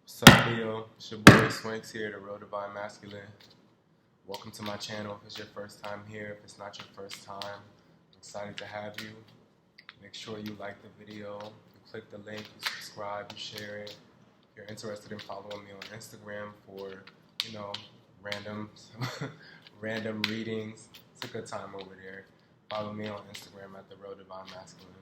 What's up, Leo? It's your boy Swanks here, the Real Divine Masculine. Welcome to my channel. If it's your first time here, if it's not your first time, I'm excited to have you. Make sure you like the video, you click the link, you subscribe, you share it. If you're interested in following me on Instagram for, random random readings, it's a good time over there. Follow me on Instagram at the Real Divine Masculine.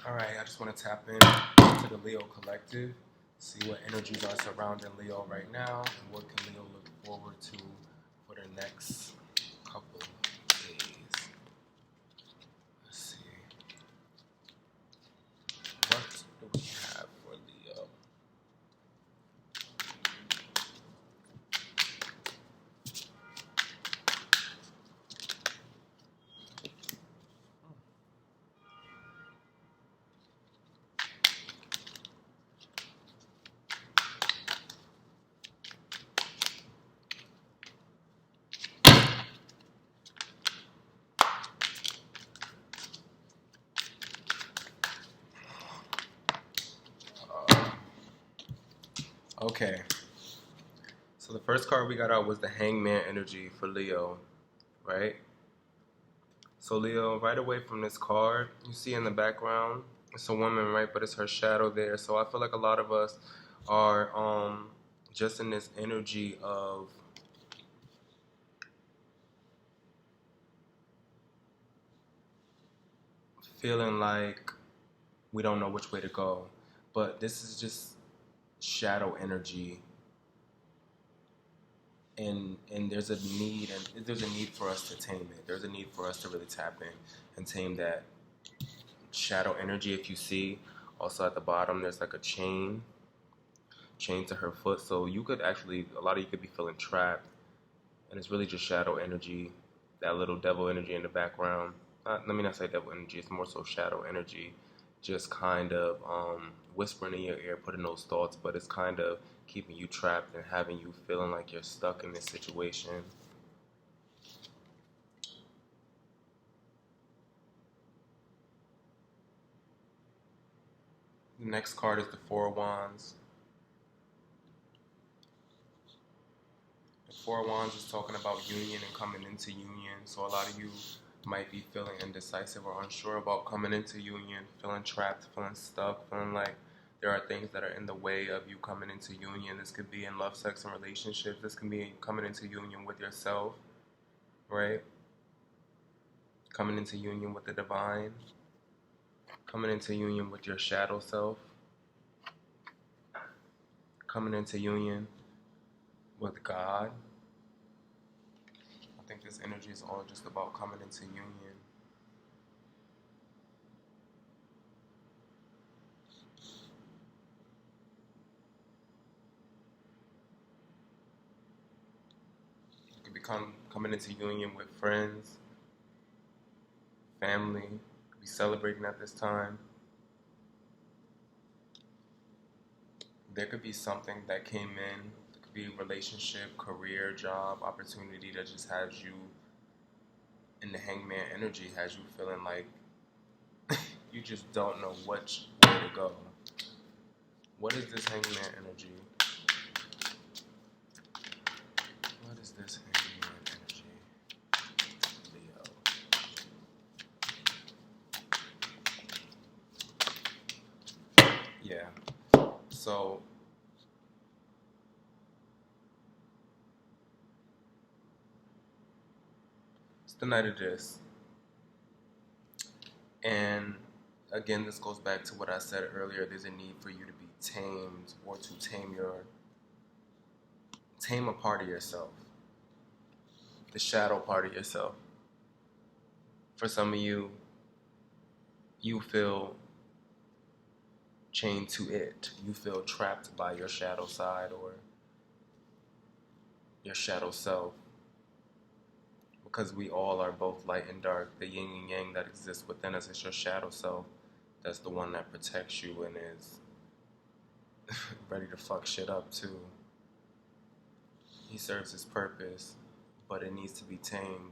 Alright, I just want to tap in to the Leo Collective. See what energies are surrounding Leo right now, and what can Leo look forward to for the next couple days. Let's see. What do we have for Leo? Okay. So the first card we got out was the Hangman energy for Leo, right? So Leo, right away from this card, you see in the background, it's a woman, right? But it's her shadow there. So I feel like a lot of us are just in this energy of feeling like we don't know which way to go. But this is just shadow energy. And there's a need, and there's a need for us to tame it. There's a need for us to really tap in and tame that shadow energy. If you see, also at the bottom, there's like a chain to her foot. So you could actually, a lot of you could be feeling trapped, and it's really just shadow energy, that little devil energy in the background. Let me not say devil energy, it's more so shadow energy, just kind of whispering in your ear, putting those thoughts, but it's kind of keeping you trapped and having you feeling like you're stuck in this situation. The next card is the Four of Wands. The Four of Wands is talking about union and coming into union. So a lot of you might be feeling indecisive or unsure about coming into union, feeling trapped, feeling stuck, feeling like there are things that are in the way of you coming into union. This could be in love, sex, and relationships. This can be coming into union with yourself, right? Coming into union with the divine. Coming into union with your shadow self. Coming into union with God. I think this energy is all just about coming into union. You could be coming into union with friends, family. You could be celebrating at this time. There could be something that came in. It could be relationship, career, job, opportunity that just has you in the Hangman energy, has you feeling like you just don't know which way to go. What is this Hangman energy? What is this Hangman energy? Leo. Yeah. So it's the Knight of Discs. And again, this goes back to what I said earlier. There's a need for you to be tamed, or to tame a part of yourself, the shadow part of yourself. For some of you, you feel chained to it. You feel trapped by your shadow side or your shadow self. Because we all are both light and dark. The yin and yang that exists within us is your shadow self. That's the one that protects you and is ready to fuck shit up too. He serves his purpose, but it needs to be tamed.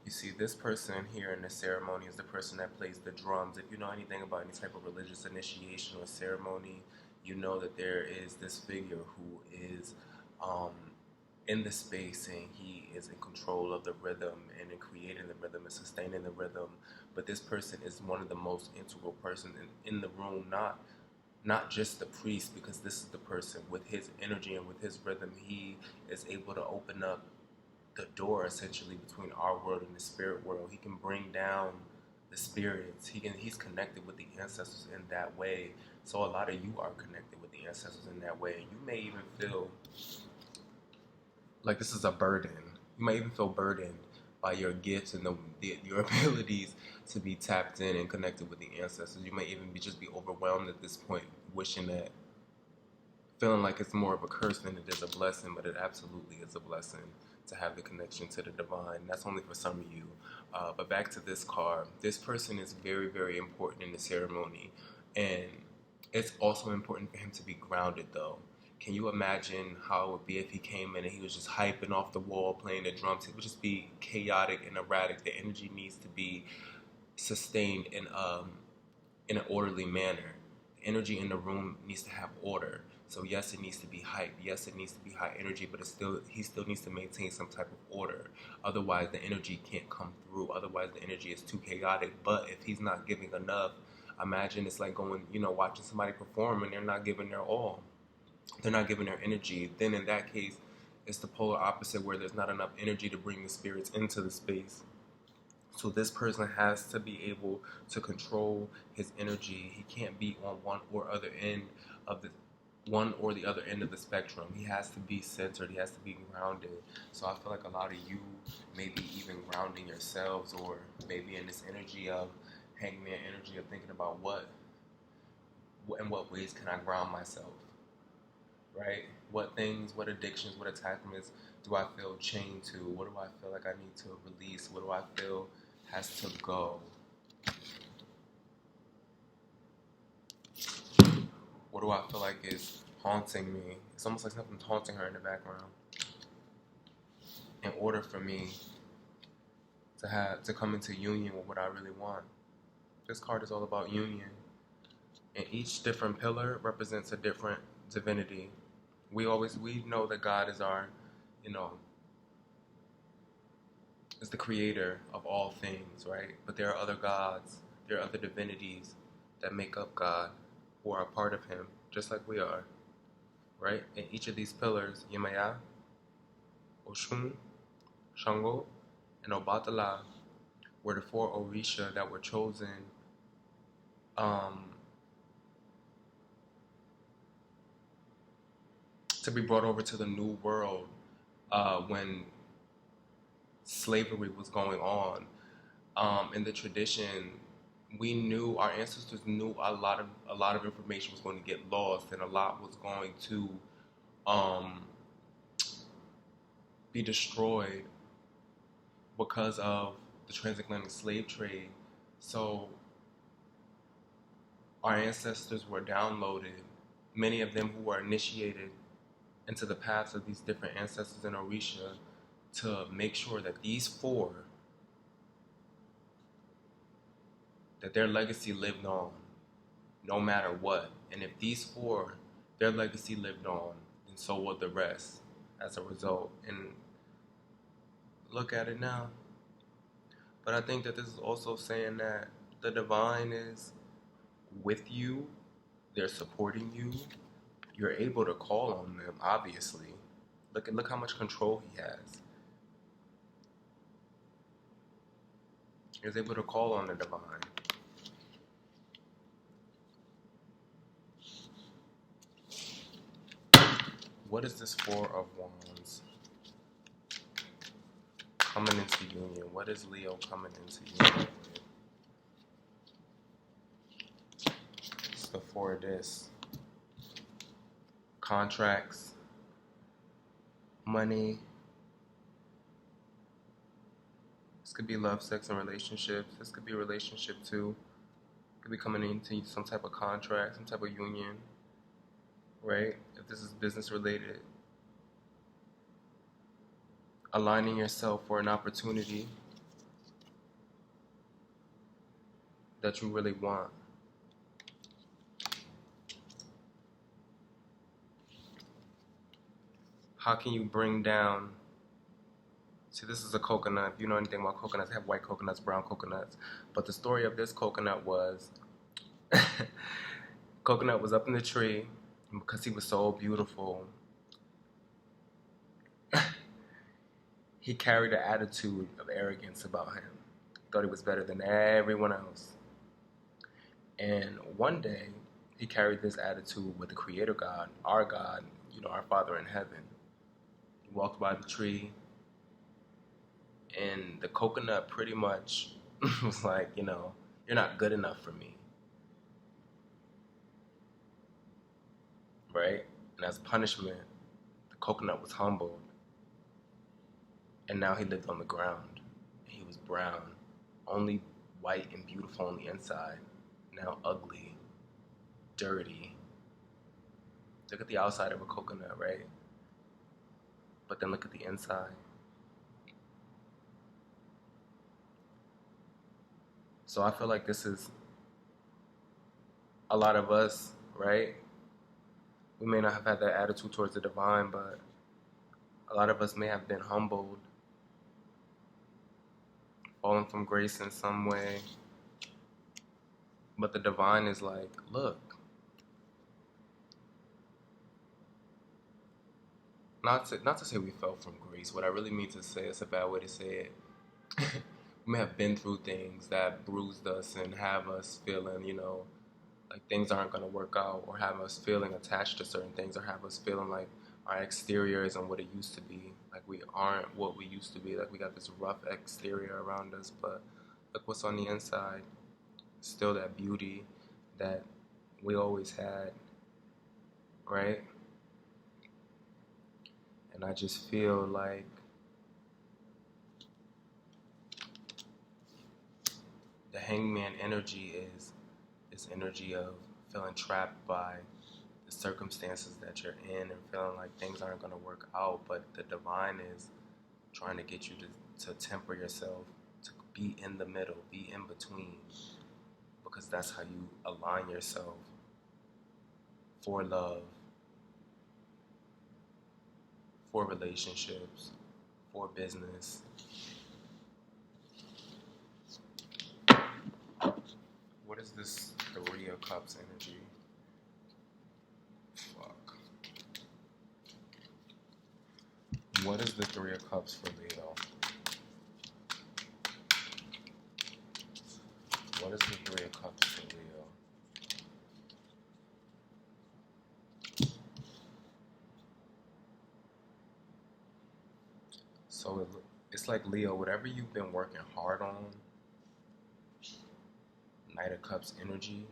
You see, this person here in the ceremony is the person that plays the drums. If you know anything about any type of religious initiation or ceremony, you know that there is this figure who is um, in the space, and he is in control of the rhythm and in creating the rhythm and sustaining the rhythm. But this person is one of the most integral persons in the room, not just the priest, because this is the person with his energy and with his rhythm. He is able to open up the door essentially between our world and the spirit world. He can bring down the spirits. He's connected with the ancestors in that way. So a lot of you are connected with the ancestors in that way. You may even feel like this is a burden. You might even feel burdened by your gifts and your abilities to be tapped in and connected with the ancestors. You might even just be overwhelmed at this point, wishing that, feeling like it's more of a curse than it is a blessing, but it absolutely is a blessing to have the connection to the divine. That's only for some of you. But back to this card. This person is very, very important in the ceremony. And it's also important for him to be grounded, though. Can you imagine how it would be if he came in and he was just hyping off the wall, playing the drums? It would just be chaotic and erratic. The energy needs to be sustained in an orderly manner. The energy in the room needs to have order. So yes, it needs to be hype. Yes, it needs to be high energy, but he still needs to maintain some type of order. Otherwise, the energy can't come through. Otherwise, the energy is too chaotic. But if he's not giving enough, imagine it's like going, watching somebody perform and they're not giving their all. They're not giving their energy. Then in that case, it's the polar opposite, where there's not enough energy to bring the spirits into the space. So this person has to be able to control his energy. He can't be on one or the other end of the spectrum. He has to be centered. He has to be grounded. So I feel like a lot of you may be even grounding yourselves, or maybe in this energy of hangman energy of thinking about in what ways can I ground myself, right? What things, what addictions, what attachments do I feel chained to? What do I feel like I need to release? What do I feel has to go? What do I feel like is haunting me? It's almost like something's haunting her in the background. In order for me to come into union with what I really want. This card is all about union. And each different pillar represents a different divinity. We know that God is our, is the creator of all things, right? But there are other gods, there are other divinities that make up God, who are a part of him, just like we are, right? And each of these pillars, Yemaya, Oshun, Shango, and Obatala, were the 4 Orisha that were chosen to be brought over to the New World when slavery was going on. In the tradition, our ancestors knew a lot of information was going to get lost, and a lot was going to be destroyed because of the transatlantic slave trade. So our ancestors were downloaded, many of them who were initiated into the paths of these different ancestors in Orisha, to make sure that these 4, that their legacy lived on no matter what. And if these 4, their legacy lived on, then so will the rest as a result. And look at it now. But I think that this is also saying that the divine is with you. They're supporting you. You're able to call on them, obviously. Look how much control he has. He's able to call on the divine. What is this 4 of Wands? Coming into union. What is Leo coming into union with? It's the 4 of this. Contracts. Money. This could be love, sex, and relationships. This could be a relationship too. It could be coming into some type of contract, some type of union, right? If this is business related. Aligning yourself for an opportunity that you really want. How can you bring down? See, this is a coconut. If you know anything about coconuts, they have white coconuts, brown coconuts. But the story of this coconut was coconut was up in the tree, and because he was so beautiful, he carried an attitude of arrogance about him. He thought he was better than everyone else. And one day, he carried this attitude with the Creator God, our Father in heaven. He walked by the tree, and the coconut pretty much was like, you're not good enough for me. Right? And as punishment, the coconut was humbled. And now he lived on the ground. He was brown, only white and beautiful on the inside. Now ugly, dirty. Look at the outside of a coconut, right? But then look at the inside. So I feel like this is a lot of us, right? We may not have had that attitude towards the divine, but a lot of us may have been humbled, fallen from grace in some way. But the divine is like, look. Not to say we fell from grace. What I really mean to say, it's a bad way to say it. We may have been through things that bruised us and have us feeling, like things aren't going to work out, or have us feeling attached to certain things, or have us feeling like our exterior isn't what it used to be. Like we aren't what we used to be. Like we got this rough exterior around us, but look what's on the inside. Still that beauty that we always had, right? And I just feel like the hangman energy is this energy of feeling trapped by the circumstances that you're in and feeling like things aren't going to work out. But the divine is trying to get you to temper yourself, to be in the middle, be in between, because that's how you align yourself for love, for relationships, for business. What is this Three of Cups energy? Fuck. What is the Three of Cups for Leo? What is the Three of Cups for Leo? So it's like, Leo, whatever you've been working hard on, Knight of Cups energy,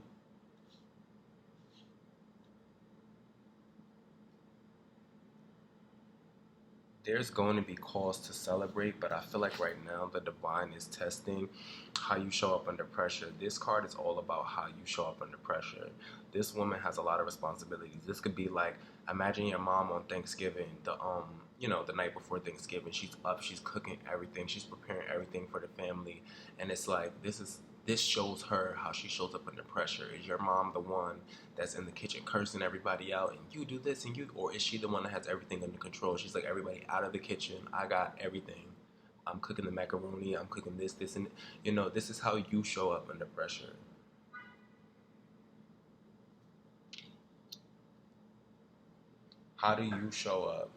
there's going to be cause to celebrate, but I feel like right now the divine is testing how you show up under pressure. This card is all about how you show up under pressure. This woman has a lot of responsibilities. This could be like, imagine your mom on Thanksgiving, the night before Thanksgiving. She's up, she's cooking everything, she's preparing everything for the family, and it's like this shows her how she shows up under pressure. Is your mom the one that's in the kitchen cursing everybody out and you do this and you, or is she the one that has everything under control? She's like, everybody out of the kitchen, I got everything. I'm cooking the macaroni, I'm cooking this, and this is how you show up under pressure. How do you show up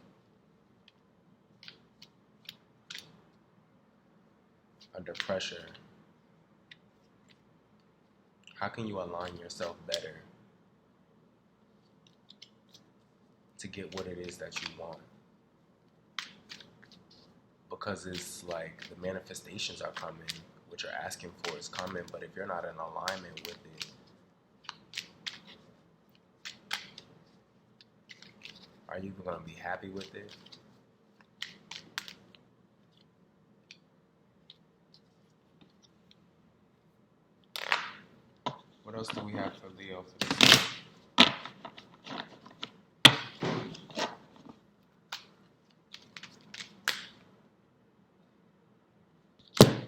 under pressure? How can you align yourself better to get what it is that you want? Because it's like the manifestations are coming, what you're asking for is coming, but if you're not in alignment with it, are you even going to be happy with it? What else do we have for Leo for this year?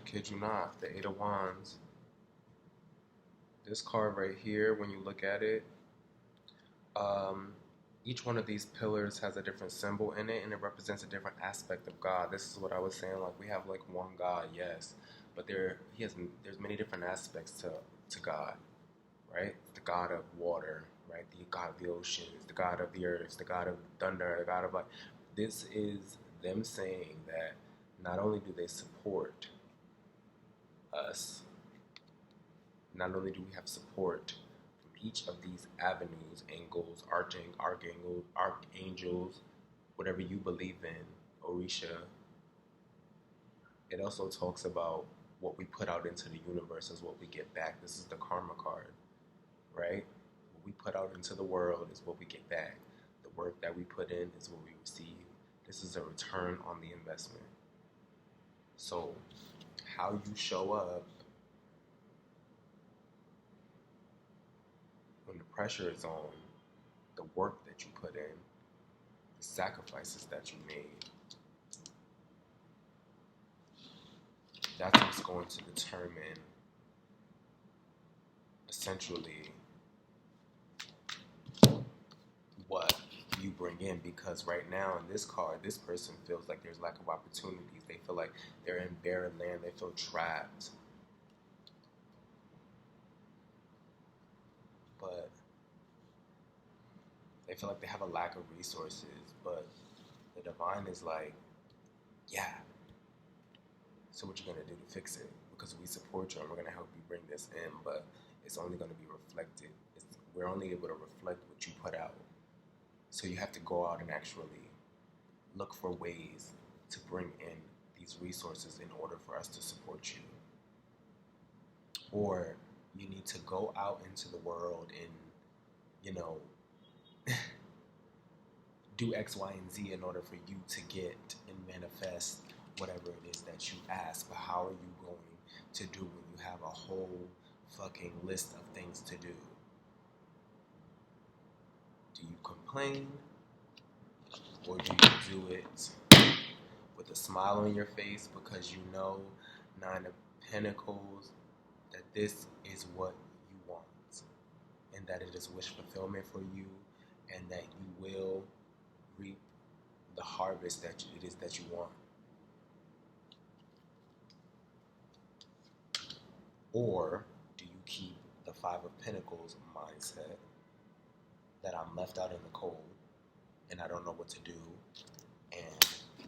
Kid you not, the Eight of Wands. This card right here, when you look at it, each one of these pillars has a different symbol in it, and it represents a different aspect of God. This is what I was saying. Like, we have like one God, yes, but there's many different aspects to God, right? The God of water, right? The God of the oceans, the God of the earth, the God of thunder, the God of like. This is them saying that not only do they support us, not only do we have support from each of these avenues, angles, archangels, whatever you believe in, Orisha, it also talks about what we put out into the universe is what we get back. This is the karma card, right? What we put out into the world is what we get back. The work that we put in is what we receive. This is a return on the investment. So, how you show up when the pressure is on, the work that you put in, the sacrifices that you made, that's what's going to determine essentially what you bring in. Because right now in this card, this person feels like there's lack of opportunities. They feel like they're in barren land. They feel trapped. But they feel like they have a lack of resources. But the divine is like, yeah. So what you gonna do to fix it? Because we support you and we're gonna help you bring this in, but it's only gonna be reflected. We're only able to reflect what you put out. So you have to go out and actually look for ways to bring in these resources in order for us to support you. Or you need to go out into the world and, do X, Y, and Z in order for you to get and manifest whatever it is that you ask. But how are you going to do when you have a whole fucking list of things to do? Do you complain? Or do you do it with a smile on your face because you know, Nine of Pentacles, that this is what you want and that it is wish fulfillment for you and that you will reap the harvest that it is that you want? Or do you keep the Five of Pentacles mindset that I'm left out in the cold and I don't know what to do and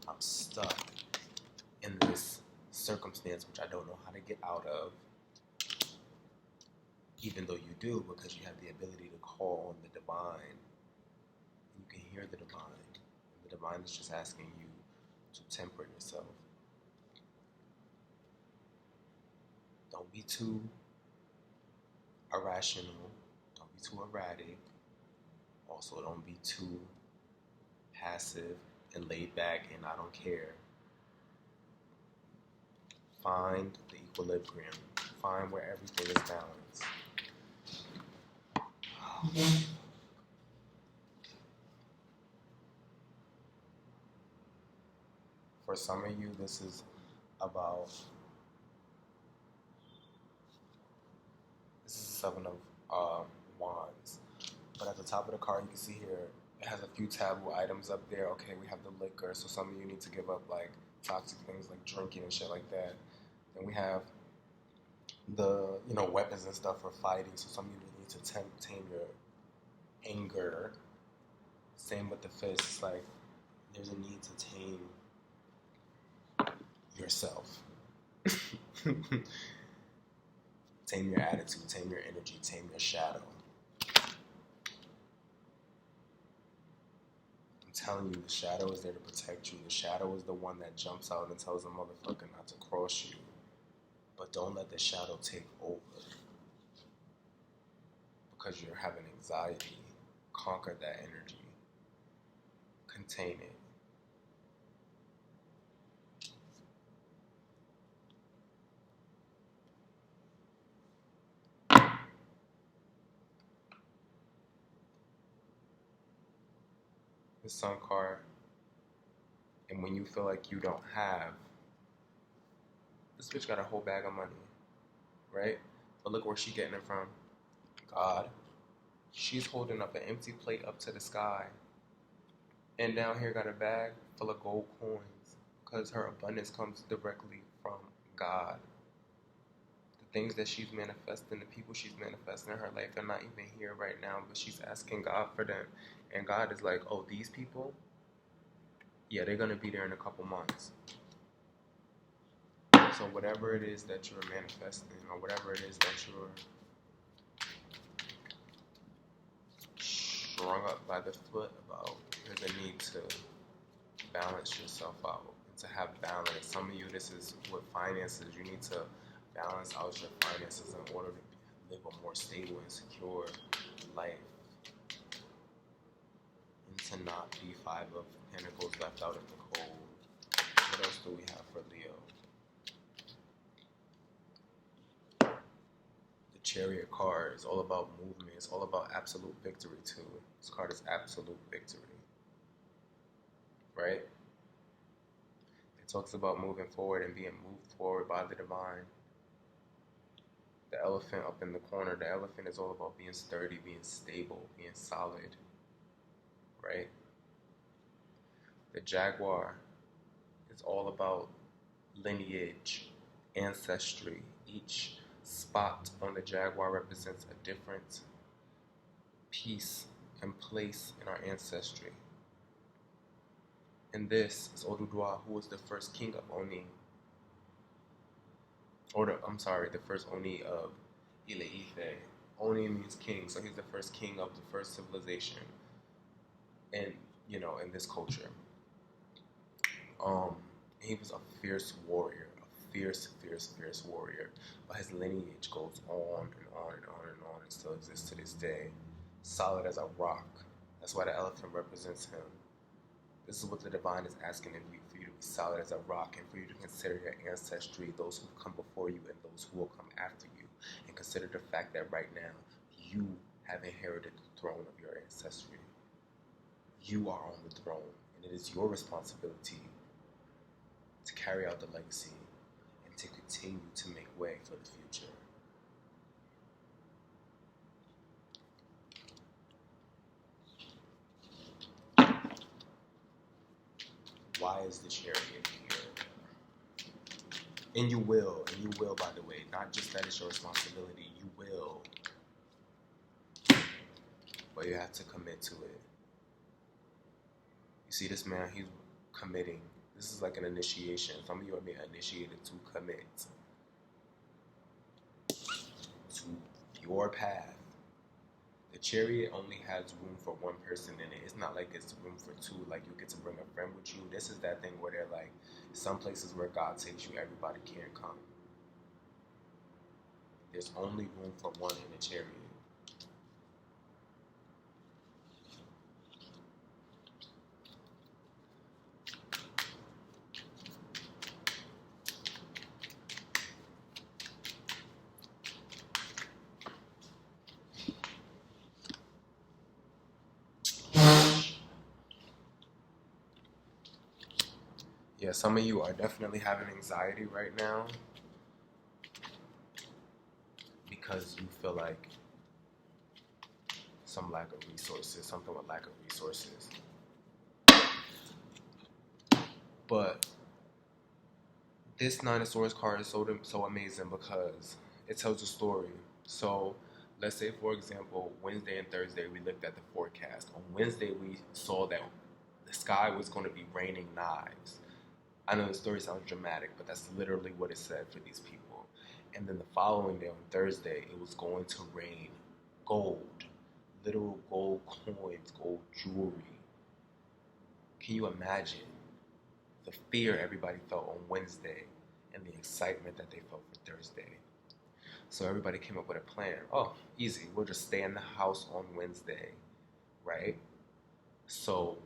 I'm stuck in this circumstance which I don't know how to get out of, even though you do, because you have the ability to call on the divine. You can hear the divine. And the divine is just asking you to temper yourself. Don't be too irrational. Don't be too erratic. Also, don't be too passive and laid back and I don't care. Find the equilibrium. Find where everything is balanced. For some of you, this is about, this is the Seven of Wands. But at the top of the card, you can see here, it has a few taboo items up there. Okay, we have the liquor, so some of you need to give up like toxic things like drinking and shit like that. Then we have the, weapons and stuff for fighting, so some of you need to tame your anger. Same with the fists, like there's a need to tame yourself. Tame your attitude, tame your energy, tame your shadow. I'm telling you, the shadow is there to protect you. The shadow is the one that jumps out and tells a motherfucker not to cross you. But don't let the shadow take over. Because you're having anxiety. Conquer that energy. Contain it. The Sun card, and when you feel like you don't have, this bitch got a whole bag of money, right? But look where she getting it from. God. She's holding up an empty plate up to the sky. And down here got a bag full of gold coins because her abundance comes directly from God. The things that she's manifesting, the people she's manifesting in her life, they're not even here right now, but she's asking God for them. And God is like, oh, these people, yeah, they're going to be there in a couple months. So whatever it is that you're manifesting, or whatever it is that you're strung up by the foot about, there's a need to balance yourself out and to have balance. Some of you, this is with finances. You need to balance out your finances in order to live a more stable and secure life, and to not be Five of Pentacles left out in the cold. What else do we have for Leo? The Chariot card is all about movement. It's all about absolute victory too. This card is absolute victory, right? It talks about moving forward and being moved forward by the divine. The elephant up in the corner, the elephant is all about being sturdy, being stable, being solid, right? The jaguar is all about lineage, ancestry. Each spot on the jaguar represents a different piece and place in our ancestry. And this is Oduduwa, who was the first king of Oni. The first Oni of Ile Ife. Oni means king, so he's the first king of the first civilization. And, in this culture. He was a fierce warrior, a fierce warrior. But his lineage goes on and on and on and on and still exists to this day. Solid as a rock. That's why the elephant represents him. This is what the divine is asking of you, for you to be solid as a rock and for you to consider your ancestry, those who come before you and those who will come after you. And consider the fact that right now, you have inherited the throne of your ancestry. You are on the throne, and it is your responsibility to carry out the legacy and to continue to make way for the future. Why is the Chariot here? And you will, by the way, not just that it's your responsibility, you will. But you have to commit to it. You see this man, he's committing. This is like an initiation. Some of you are being initiated to commit to your path. The Chariot only has room for one person in it. It's not like it's room for two, like you get to bring a friend with you. This is that thing where they're like, some places where God takes you, everybody can't come. There's only room for one in the Chariot. Yeah, some of you are definitely having anxiety right now because you feel like some lack of resources, something with lack of resources. But this Nine of Swords card is so amazing because it tells a story. So let's say, for example, Wednesday and Thursday, we looked at the forecast. On Wednesday, we saw that the sky was going to be raining knives. I know the story sounds dramatic, but that's literally what it said for these people. And then the following day, on Thursday, it was going to rain gold, literal gold coins, gold jewelry. Can you imagine the fear everybody felt on Wednesday and the excitement that they felt for Thursday? So everybody came up with a plan. Oh, easy. We'll just stay in the house on Wednesday, right? So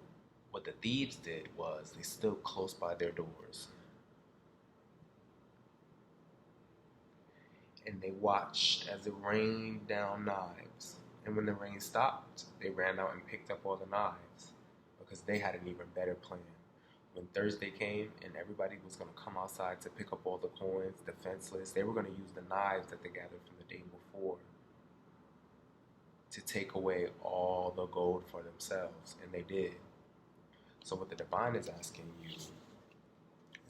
what the thieves did was they stood close by their doors and they watched as it rained down knives. And when the rain stopped, they ran out and picked up all the knives because they had an even better plan. When Thursday came and everybody was going to come outside to pick up all the coins, defenseless, they were going to use the knives that they gathered from the day before to take away all the gold for themselves. And they did. So what the divine is asking you is,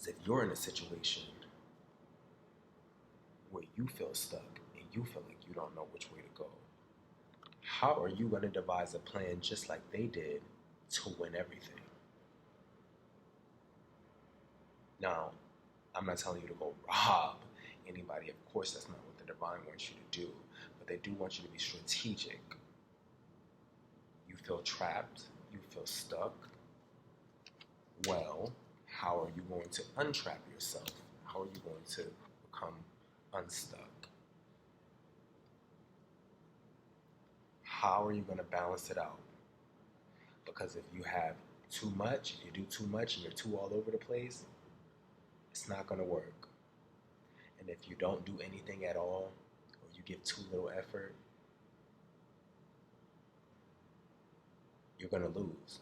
if you're in a situation where you feel stuck and you feel like you don't know which way to go, how are you going to devise a plan just like they did to win everything? Now, I'm not telling you to go rob anybody. Of course, that's not what the divine wants you to do. But they do want you to be strategic. You feel trapped. You feel stuck. Well, how are you going to untrap yourself? How are you going to become unstuck? How are you going to balance it out? Because if you have too much, you do too much, and you're too all over the place, it's not going to work. And if you don't do anything at all, or you give too little effort, you're going to lose.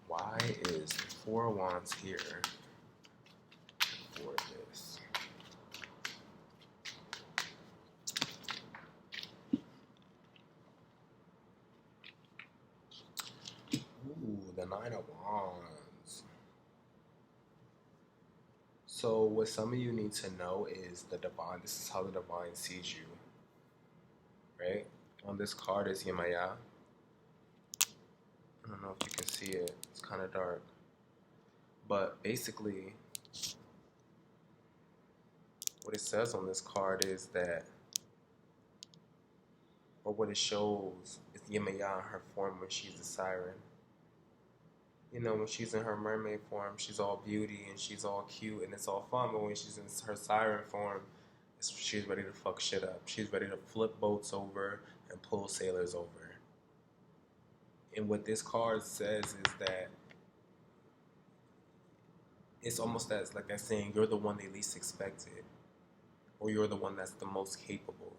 Why is the Four of Wands here for this? Ooh, the Nine of Wands. So what some of you need to know is the divine, this is how the divine sees you, right? On this card is Yemaya. I don't know if you can see it. It's kind of dark. But basically, what it says on this card is that, or what it shows, is Yemaya in her form when she's a siren. You know, when she's in her mermaid form, she's all beauty and she's all cute and it's all fun. But when she's in her siren form, she's ready to fuck shit up. She's ready to flip boats over and pull sailors over. And what this card says is that it's almost as like that saying, you're the one they least expected, or you're the one that's the most capable.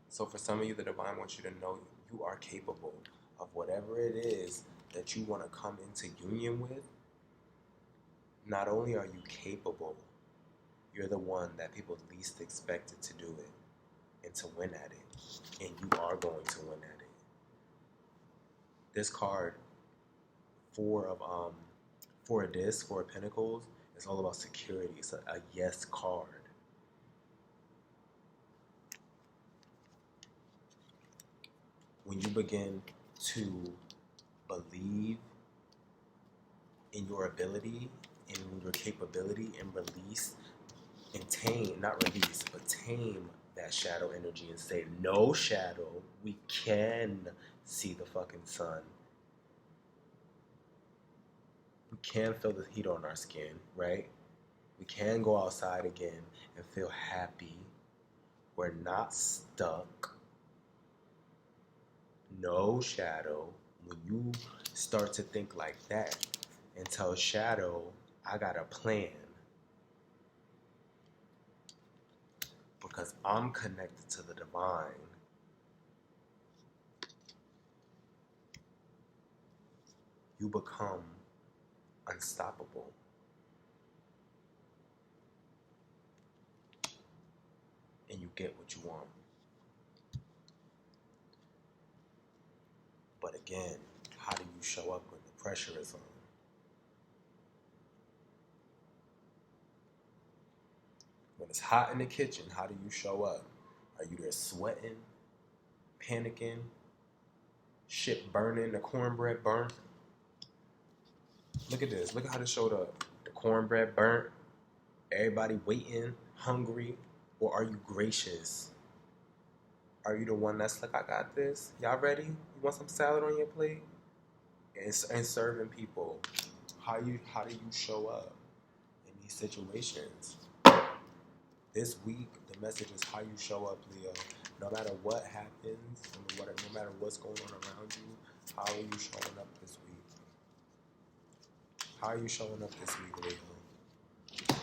So for some of you, the divine wants you to know you are capable of whatever it is that you want to come into union with. Not only are you capable, you're the one that people least expected to do it and to win at it. And you are going to win at it. This card, Four of Pentacles, is all about security. It's a yes card. When you begin to believe in your ability, in your capability, and release and tame, not release, but tame that shadow energy and say, no shadow, we can see the fucking sun. We can feel the heat on our skin, right? We can go outside again and feel happy. We're not stuck. No shadow. When you start to think like that and tell shadow, I got a plan, because I'm connected to the divine, you become unstoppable. And you get what you want. But again, how do you show up when the pressure is on? When it's hot in the kitchen, how do you show up? Are you there sweating, panicking, shit burning, the cornbread burnt? Look at this. Look at how this showed up. The cornbread burnt, everybody waiting, hungry, or are you gracious? Are you the one that's like, I got this? Y'all ready? You want some salad on your plate? And serving people. How do you show up in these situations? This week, the message is how you show up, Leo. No matter what happens, no matter what's going on around you, how are you showing up this week? How are you showing up this week, Leo?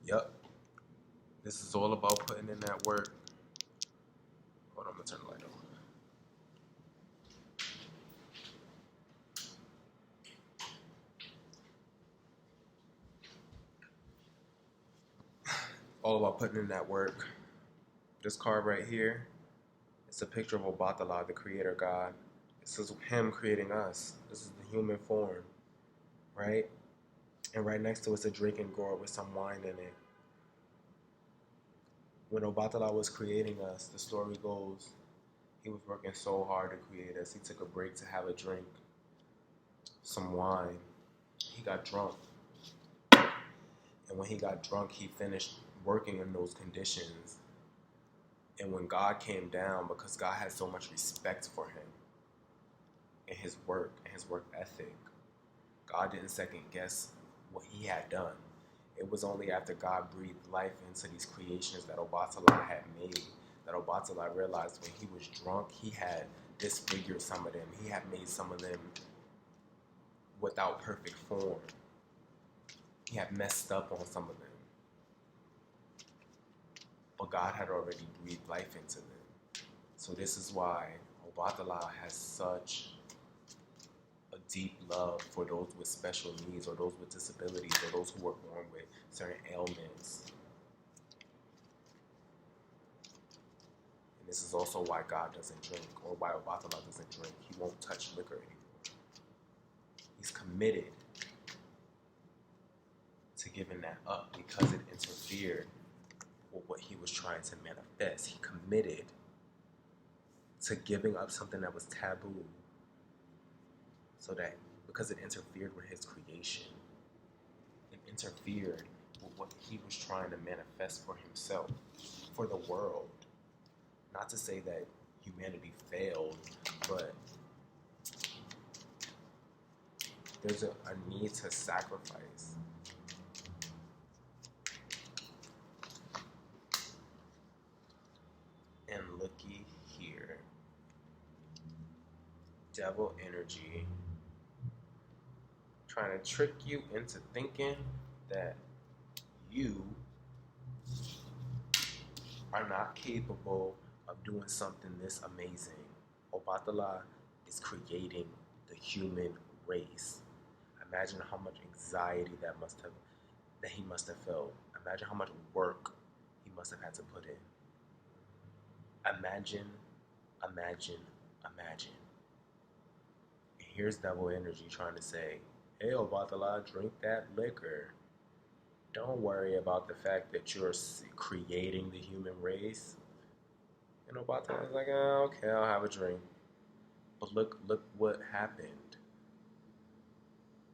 Yup. This is all about putting in that work. Hold on, I'm going to turn the light on. all about putting in that work. This card right here, it's a picture of Obatala, the creator god. This is him creating us. This is the human form, right? And right next to it's a drinking gourd with some wine in it. When Obatala was creating us, the story goes, he was working so hard to create us. He took a break to have a drink, some wine. He got drunk. And when he got drunk, he finished working in those conditions. And when God came down, because God had so much respect for him and his work and his work ethic, God didn't second guess what he had done. It was only after God breathed life into these creations that Obatala had made, that Obatala realized when he was drunk, he had disfigured some of them. He had made some of them without perfect form. He had messed up on some of them. But God had already breathed life into them. So this is why Obatala has such a deep love for those with special needs, or those with disabilities, or those who were born with certain ailments. And this is also why God doesn't drink, or why Obatala doesn't drink. He won't touch liquor anymore. He's committed to giving that up because it interfered with what he was trying to manifest. He committed to giving up something that was taboo, so that because it interfered with his creation, it interfered with what he was trying to manifest for himself, for the world. Not to say that humanity failed, but there's a need to sacrifice. And looky here, devil energy trying to trick you into thinking that you are not capable of doing something this amazing. Obatala is creating the human race. Imagine how much anxiety that he must have felt. Imagine how much work he must have had to put in. Imagine. And here's devil energy trying to say, hey Obatala, drink that liquor. Don't worry about the fact that you're creating the human race. And Obatala is like, oh, okay, I'll have a drink. But look what happened.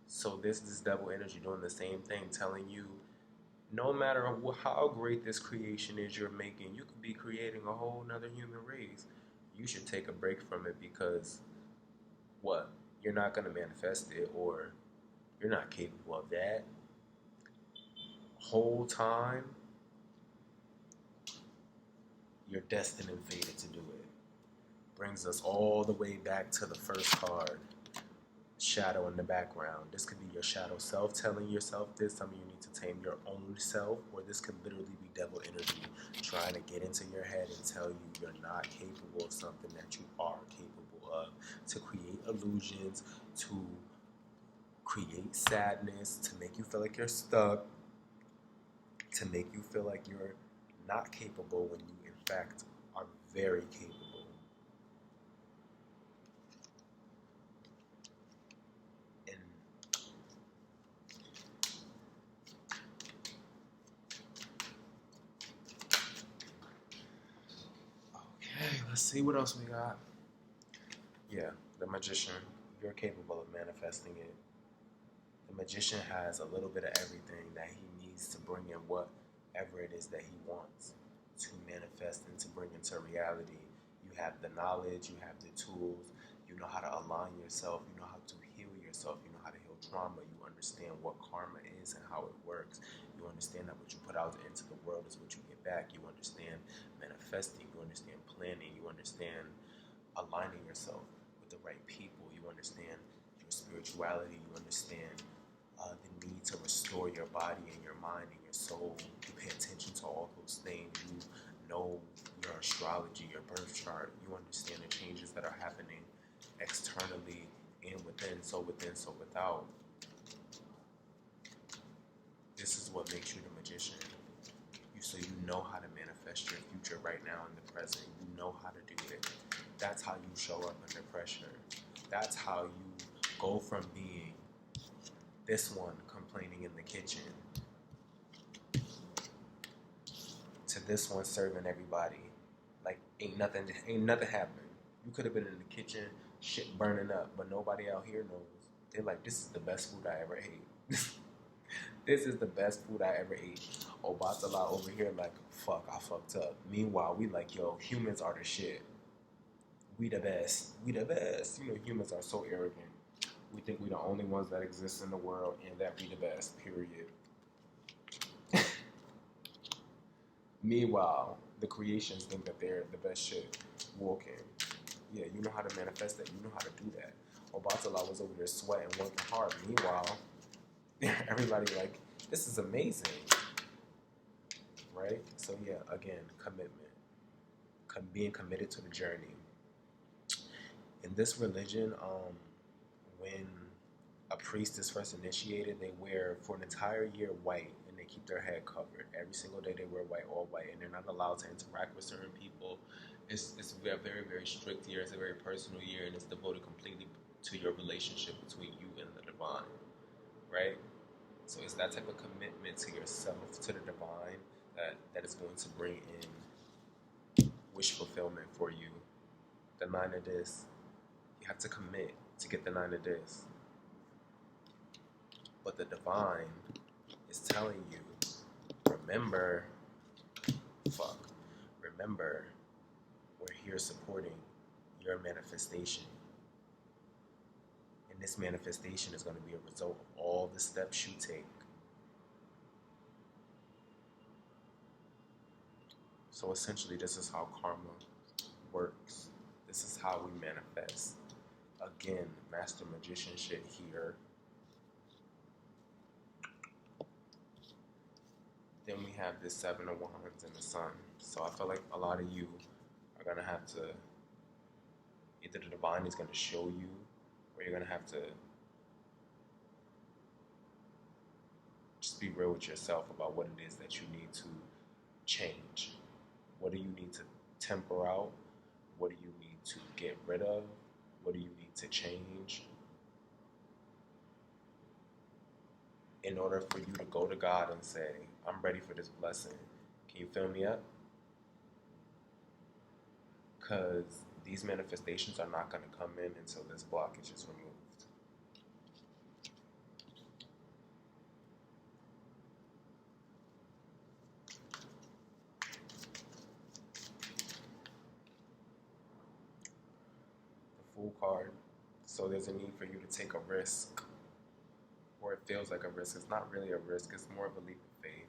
So this is devil energy doing the same thing, telling you, no matter how great this creation is you're making, you could be creating a whole nother human race. You should take a break from it because, what? You're not going to manifest it, or you're not capable of that. Whole time, you're destined and fated to do it. Brings us all the way back to the first card. Shadow in the background. This could be your shadow self telling yourself this. Some of you need to tame your own self, or this could literally be devil energy trying to get into your head and tell you you're not capable of something that you are capable of. To create illusions, to create sadness, to make you feel like you're stuck, to make you feel like you're not capable when you in fact are very capable. Let's see what else we got. Yeah, the magician. You're capable of manifesting it. The magician has a little bit of everything that he needs to bring in whatever it is that he wants to manifest and to bring into reality. You have the knowledge, you have the tools, you know how to align yourself, you know how to heal yourself, you know how to heal trauma, you understand what karma is and how it works. You understand that what you put out into the world is what you get back. You understand manifesting, you understand planning, you understand aligning yourself with the right people, you understand your spirituality, you understand the need to restore your body and your mind and your soul. You pay attention to all those things. You know your astrology, your birth chart. You understand the changes that are happening externally and within, so without. This is what makes you the magician. so you know how to manifest your future right now in the present. You know how to do it. That's how you show up under pressure. That's how you go from being this one complaining in the kitchen to this one serving everybody. Like ain't nothing happened. You could have been in the kitchen, shit burning up, but nobody out here knows. They're like, this is the best food I ever ate. This is the best food I ever ate. Obatala over here like, fuck, I fucked up. Meanwhile, we like, yo, humans are the shit. We the best. We the best. You know, humans are so arrogant. We think we the only ones that exist in the world and that we the best, period. Meanwhile, the creations think that they're the best shit walking. Yeah, you know how to manifest that. You know how to do that. Obatala was over there sweating, working hard. Meanwhile, everybody like, this is amazing. Right? So yeah, again, commitment. Being committed to the journey. In this religion, when a priest is first initiated, they wear for an entire year white and they keep their head covered. Every single day they wear white, all white, and they're not allowed to interact with certain people. It's a very, very strict year. It's a very personal year, and it's devoted completely to your relationship between you and the divine, right? So it's that type of commitment to yourself, to the divine, that is going to bring in wish fulfillment for you. The 9 of this, you have to commit to get the 9 of this. But the divine is telling you, remember, we're here supporting your manifestation. And this manifestation is going to be a result of all the steps you take. So essentially, this is how karma works. This is how we manifest. Again, master magician shit here. Then we have this 7 of Wands in the sun. So I feel like a lot of you are going to have to, either the divine is going to show you, or you're going to have to just be real with yourself about what it is that you need to change. What do you need to temper out? What do you need to get rid of? What do you need to change? In order for you to go to God and say, I'm ready for this blessing. Can you fill me up? Because these manifestations are not going to come in until this blockage is removed. The Fool card. So there's a need for you to take a risk. Or it feels like a risk. It's not really a risk. It's more of a leap of faith.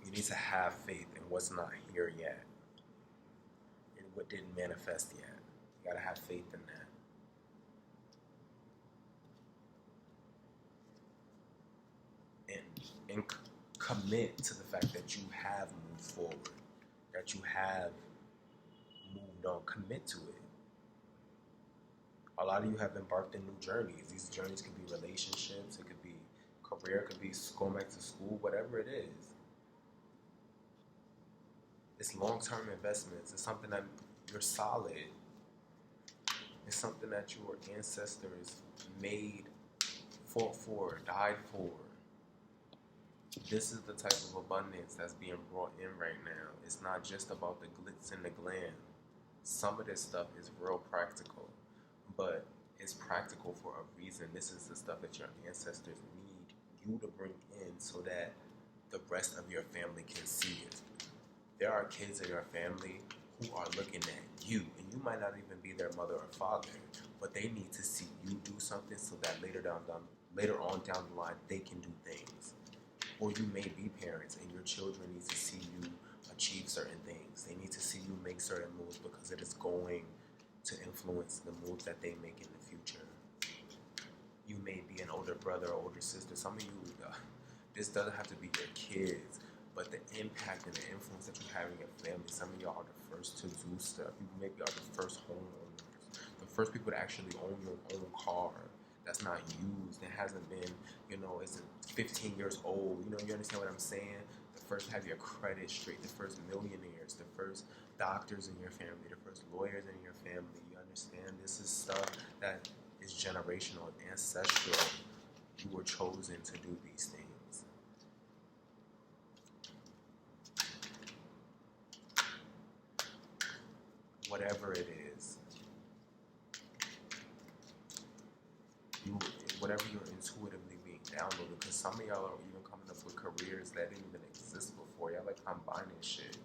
You need to have faith in what's not here yet. In what didn't manifest yet. You gotta have faith in that. And commit to the fact that you have moved forward. That you have moved on. Commit to it. A lot of you have embarked in new journeys. These journeys could be relationships, it could be career, it could be going back to school, whatever it is. It's long-term investments. It's something that you're solid. It's something that your ancestors fought for, died for. This is the type of abundance that's being brought in right now. It's not just about the glitz and the glam. Some of this stuff is real practical, but it's practical for a reason. This is the stuff that your ancestors need you to bring in so that the rest of your family can see it. There are kids in your family who are looking at you, and you might not even be their mother or father, but they need to see you do something so that later on down the line, they can do things. Or you may be parents, and your children need to see you achieve certain things. They need to see you make certain moves because it is going to influence the moves that they make in the future. You may be an older brother or older sister. Some of you, this doesn't have to be your kids, but the impact and the influence that you have in your family. Some of y'all are the first to do stuff. You maybe are the first homeowners, the first people to actually own your own car, that's not used. It hasn't been, it's 15 years old. You understand what I'm saying? The first have your credit straight, the first millionaires, the first doctors in your family, the first lawyers in your family. You understand? This is stuff that is generational, ancestral. You were chosen to do these things. Whatever it is, whatever you're intuitively being downloaded, because some of y'all are even coming up with careers that didn't even exist before. Y'all like combining shit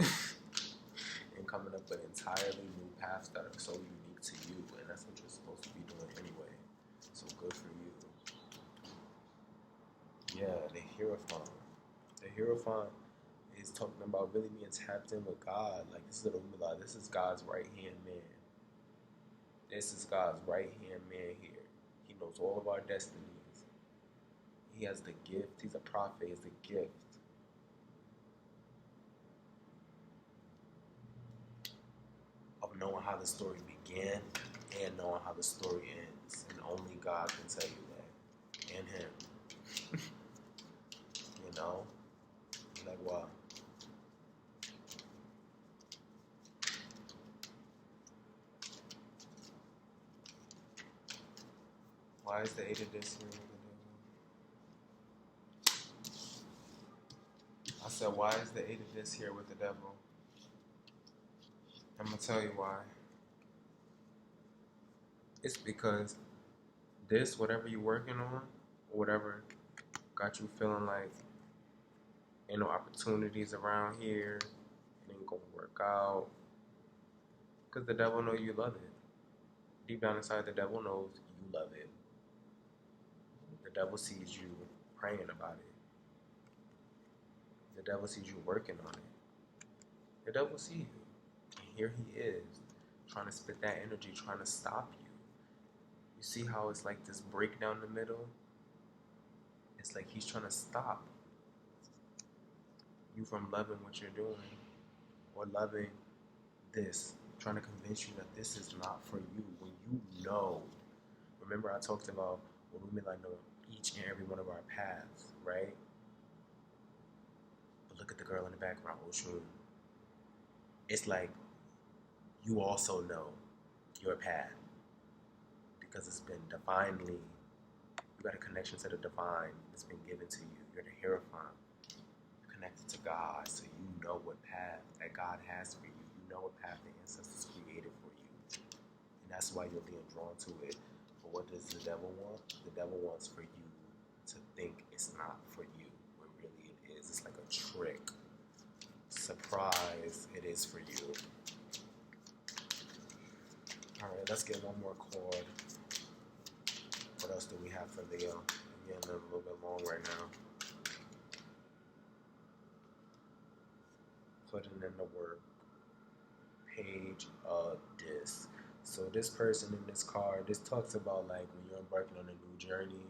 and coming up with entirely new paths that are so unique to you, and that's what you're supposed to be doing anyway. So good for you. Yeah, the Hierophant. The Hierophant is talking about really being tapped in with God. Like, this is a Umila. This is God's right hand man. This is God's right hand man here. He knows all of our destinies. He has the gift. He's a prophet. He has the gift of knowing how the story began and knowing how the story ends. And only God can tell you that. And him. Like, wow. Why is the 8 of this here with the devil? I said, why is the 8 of this here with the devil? I'm going to tell you why. It's because this, whatever you're working on, or whatever got you feeling like ain't no opportunities around here, it ain't going to work out. Because the devil knows you love it. Deep down inside, the devil knows you love it. The devil sees you praying about it. The devil sees you working on it. The devil sees you. And here he is, trying to spit that energy, trying to stop you. You see how it's like this break down the middle? It's like he's trying to stop you from loving what you're doing or loving this, trying to convince you that this is not for you when you know. Remember I talked about when we know each and every one of our paths, right? But look at the girl in the background, Oshun. It's like you also know your path because it's been divinely, you got a connection to the divine that's been given to you. You're the Hierophant. You're connected to God, so you know what path that God has for you. You know what path the ancestors created for you. And that's why you're being drawn to it. But what does the devil want? The devil wants for you to think it's not for you, when really it is. It's like a trick. Surprise, it is for you. Alright, let's get one more chord. What else do we have for Leo? I'm getting a little bit long right now. Putting in the work. Page of disc. So this person in this card, this talks about like when you're embarking on a new journey.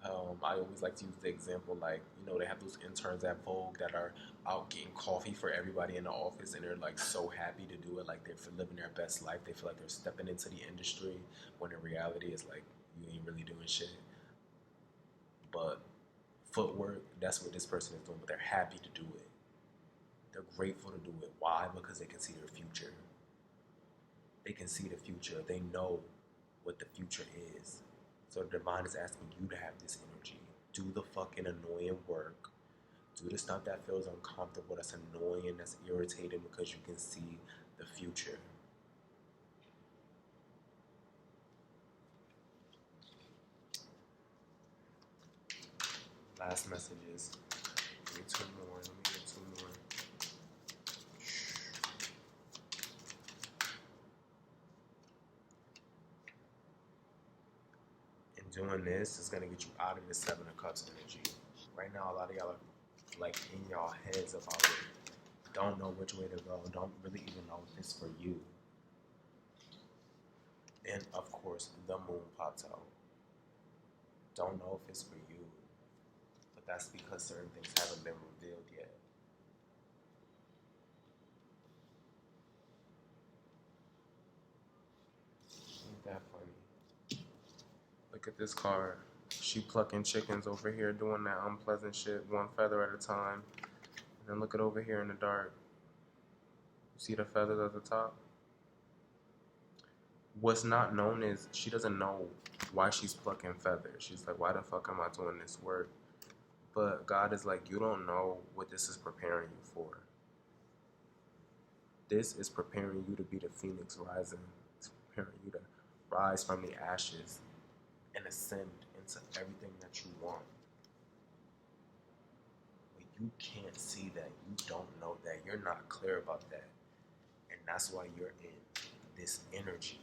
I always like to use the example like, they have those interns at Vogue that are out getting coffee for everybody in the office and they're like so happy to do it, like they're living their best life. They feel like they're stepping into the industry when in reality it's like you ain't really doing shit. But footwork, that's what this person is doing, but they're happy to do it. They're grateful to do it. Why? Because they can see their future. They can see the future. They know what the future is. So the divine is asking you to have this energy. Do the fucking annoying work. Do the stuff that feels uncomfortable, that's annoying, that's irritating because you can see the future. Last messages. Give me two more. Let me get two more. And doing this is going to get you out of the 7 of Cups energy. Right now, a lot of y'all are like in y'all heads about it. Don't know which way to go. Don't really even know if it's for you. And of course, the moon pops out. Don't know if it's for you. But that's because certain things haven't been revealed yet. Ain't that funny? Look at this card. She plucking chickens over here doing that unpleasant shit, one feather at a time. And then look at over here in the dark. You see the feathers at the top? What's not known is she doesn't know why she's plucking feathers. She's like, why the fuck am I doing this work? But God is like, you don't know what this is preparing you for. This is preparing you to be the phoenix rising. It's preparing you to rise from the ashes and ascend into everything that you want. But you can't see that. You don't know that. You're not clear about that. And that's why you're in this energy.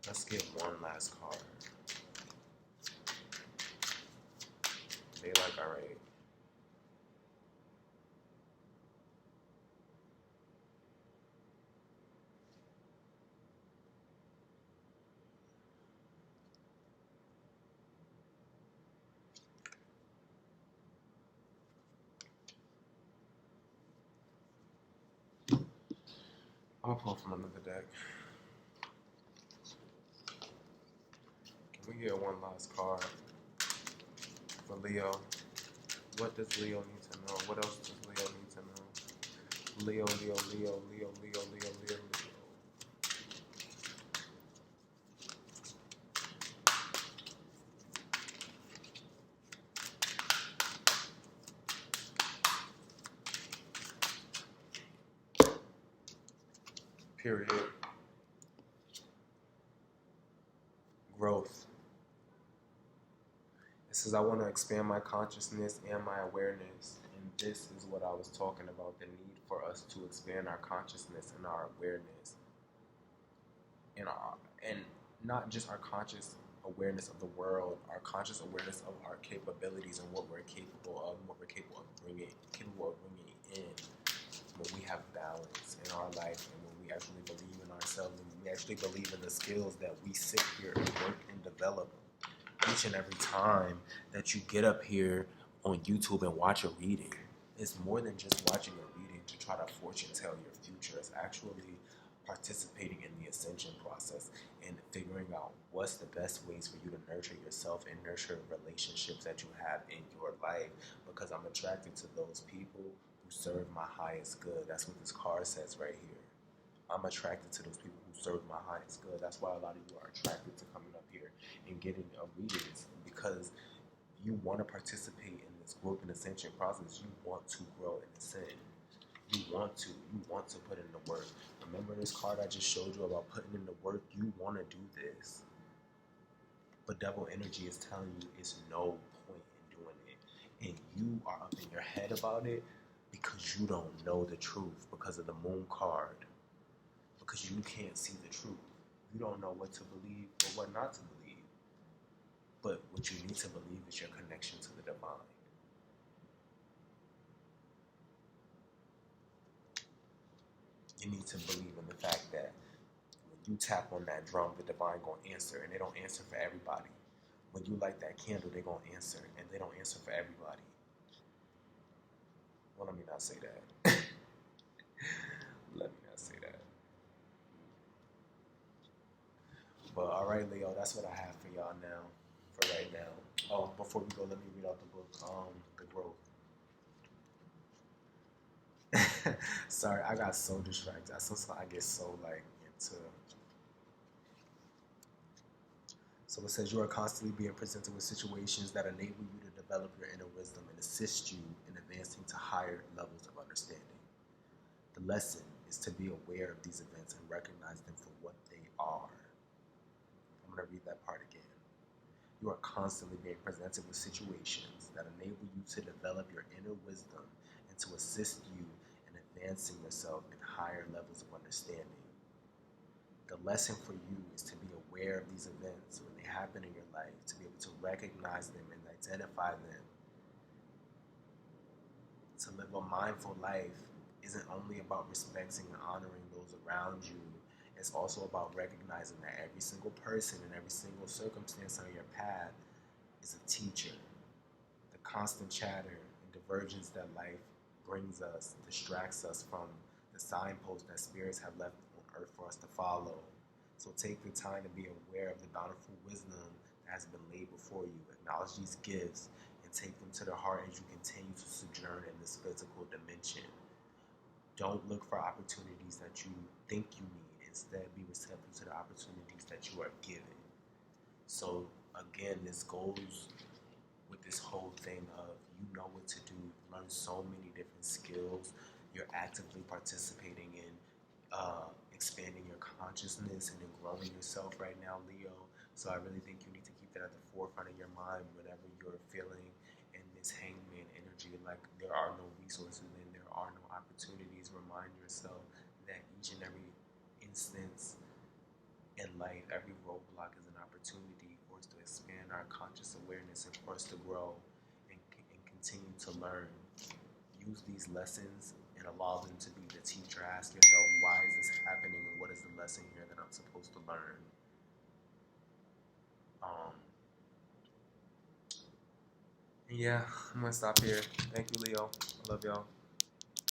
Let's get one last card. They like, all right. I'm gonna pull from another deck. Can we get one last card for Leo? What does Leo need to know? What else does Leo need to know? Leo, Leo, Leo, Leo, Leo, Leo, Leo, Leo. Period. Growth. It says, I want to expand my consciousness and my awareness. And this is what I was talking about, the need for us to expand our consciousness and our awareness. And not just our conscious awareness of the world, our conscious awareness of our capabilities and what we're capable of, and what we're capable of bringing in when we have balance in our life, and when we actually believe in ourselves, and we actually believe in the skills that we sit here and work and develop each and every time that you get up here on YouTube and watch a reading. It's more than just watching a reading to try to fortune tell your future. It's actually participating in the ascension process and figuring out what's the best ways for you to nurture yourself and nurture relationships that you have in your life, because I'm attracted to those people who serve my highest good. That's what this card says right here. I'm attracted to those people who serve my highest good. That's why a lot of you are attracted to coming up here and getting readings, because you want to participate in this growth and ascension process. You want to grow and ascend. You want to put in the work. Remember this card I just showed you about putting in the work? You want to do this. But devil energy is telling you it's no point in doing it. And you are up in your head about it because you don't know the truth, because of the moon card. Because you can't see the truth. You don't know what to believe or what not to believe. But what you need to believe is your connection to the divine. You need to believe in the fact that when you tap on that drum, the divine gonna answer, and they don't answer for everybody. When you light that candle, they gonna answer, and they don't answer for everybody. Well, let me not say that. Let me not say that. But all right, Leo, that's what I have for y'all now, for right now. Oh, before we go, let me read out the book, The Growth. Sorry, I got so distracted. I get so into. So it says you are constantly being presented with situations that enable you to develop your inner wisdom and assist you in advancing to higher levels of understanding. The lesson is to be aware of these events and recognize them for what they are. I'm going to read that part again. You are constantly being presented with situations that enable you to develop your inner wisdom and to assist you in advancing yourself in higher levels of understanding. The lesson for you is to be aware of these events when they happen in your life, to be able to recognize them and identify them. To live a mindful life isn't only about respecting and honoring those around you. It's also about recognizing that every single person and every single circumstance on your path is a teacher. The constant chatter and divergence that life brings us distracts us from the signposts that spirits have left on earth for us to follow. So take the time to be aware of the bountiful wisdom that has been laid before you. Acknowledge these gifts and take them to the heart as you continue to sojourn in this physical dimension. Don't look for opportunities that you think you need. Instead, be receptive to the opportunities that you are given. So again, this goes with this whole thing of you know what to do, you've learned so many different skills, you're actively participating in expanding your consciousness and in growing yourself right now, Leo. So I really think you need to keep that at the forefront of your mind whenever you're feeling in this hangman energy, like there are no resources and there are no opportunities. Remind yourself that each and every instance in life, every roadblock is an opportunity for us to expand our conscious awareness and for us to grow and continue to learn. Use these lessons and allow them to be the teacher. Ask yourself, why is this happening and what is the lesson here that I'm supposed to learn? Yeah, I'm gonna stop here. Thank you, Leo. I love y'all.